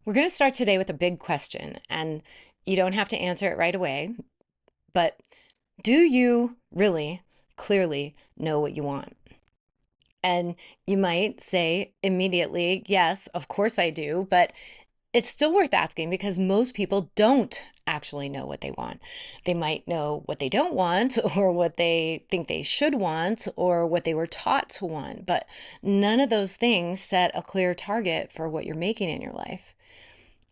We're going to start today with a big question, and you don't have to answer it right away, but do you really clearly know what you want? And you might say immediately, yes, of course I do, but it's still worth asking because most people don't actually know what they want. They might know what they don't want or what they think they should want or what they were taught to want, but none of those things set a clear target for what you're making in your life.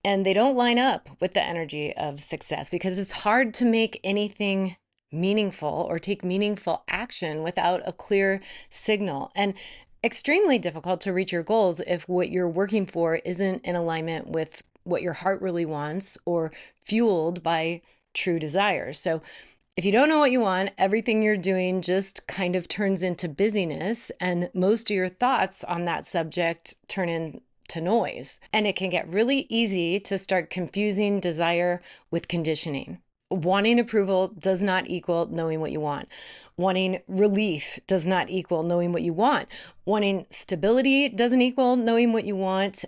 And they don't line up with the energy of success because it's hard to make anything meaningful or take meaningful action without a clear signal, and extremely difficult to reach your goals if what you're working for isn't in alignment with what your heart really wants or fueled by true desires. So if you don't know what you want, everything you're doing just kind of turns into busyness, and most of your thoughts on that subject turn into noise. And it can get really easy to start confusing desire with conditioning. Wanting approval does not equal knowing what you want. Wanting relief does not equal knowing what you want. Wanting stability doesn't equal knowing what you want.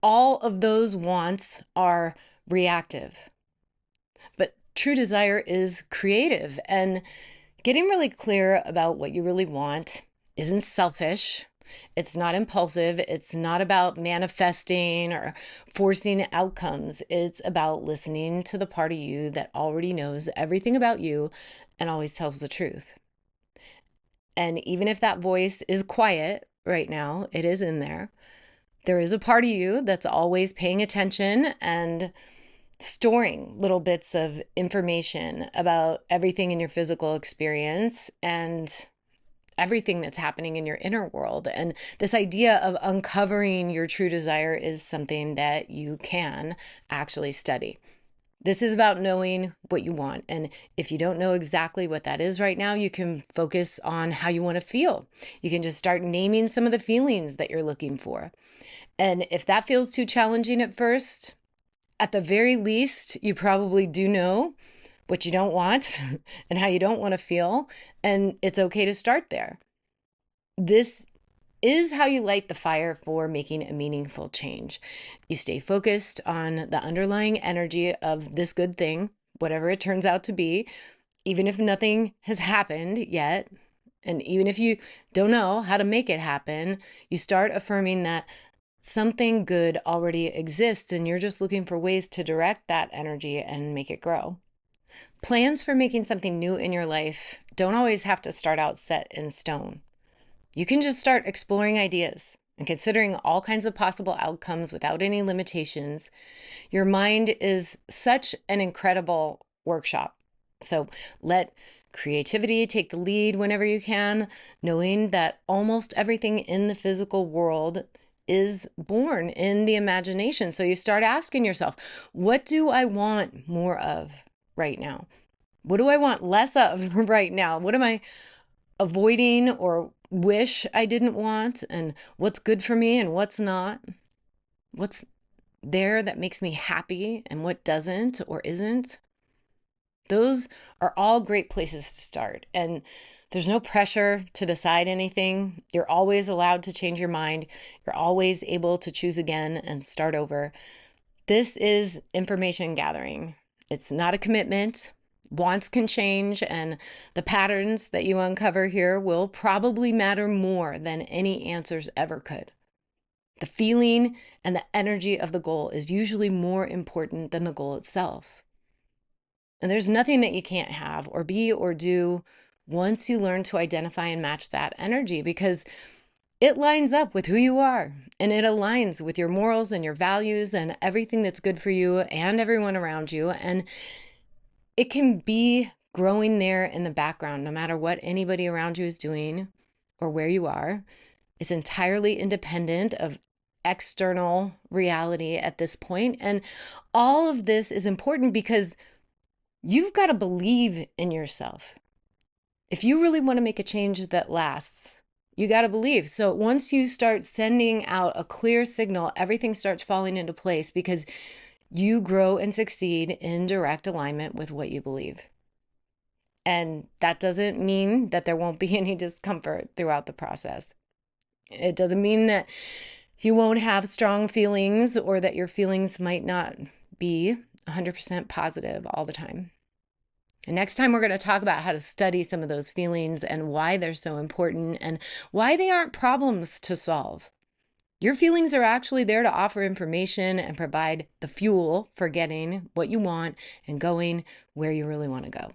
All of those wants are reactive. But true desire is creative, and getting really clear about what you really want isn't selfish. It's not impulsive. It's not about manifesting or forcing outcomes. It's about listening to the part of you that already knows everything about you and always tells the truth. And even if that voice is quiet right now, it is in there. There is a part of you that's always paying attention and storing little bits of information about everything in your physical experience and everything that's happening in your inner world. And this idea of uncovering your true desire is something that you can actually study. This is about knowing what you want. And if you don't know exactly what that is right now, you can focus on how you want to feel. You can just start naming some of the feelings that you're looking for. And if that feels too challenging at first, at the very least, you probably do know what you don't want and how you don't want to feel. And it's okay to start there. This is how you light the fire for making a meaningful change. You stay focused on the underlying energy of this good thing, whatever it turns out to be, even if nothing has happened yet. And even if you don't know how to make it happen, you start affirming that something good already exists and you're just looking for ways to direct that energy and make it grow. Plans for making something new in your life don't always have to start out set in stone. You can just start exploring ideas and considering all kinds of possible outcomes without any limitations. Your mind is such an incredible workshop. So let creativity take the lead whenever you can, knowing that almost everything in the physical world is born in the imagination. So you start asking yourself, what do I want more of right now? What do I want less of right now? What am I avoiding or wish I didn't want? And what's good for me and what's not? What's there that makes me happy and what doesn't or isn't? Those are all great places to start. And there's no pressure to decide anything. You're always allowed to change your mind. You're always able to choose again and start over. This is information gathering. It's not a commitment. Wants can change, and the patterns that you uncover here will probably matter more than any answers ever could. The feeling and the energy of the goal is usually more important than the goal itself. And there's nothing that you can't have or be or do once you learn to identify and match that energy, because it lines up with who you are and it aligns with your morals and your values and everything that's good for you and everyone around you. And it can be growing there in the background, no matter what anybody around you is doing or where you are. It's entirely independent of external reality at this point. And all of this is important because you've got to believe in yourself. If you really want to make a change that lasts, you got to believe. So once you start sending out a clear signal, everything starts falling into place because you grow and succeed in direct alignment with what you believe. And that doesn't mean that there won't be any discomfort throughout the process. It doesn't mean that You won't have strong feelings, or that your feelings might not be 100% positive all the time. And next time, we're going to talk about how to study some of those feelings and why they're so important and why they aren't problems to solve. Your feelings are actually there to offer information and provide the fuel for getting what you want and going where you really want to go.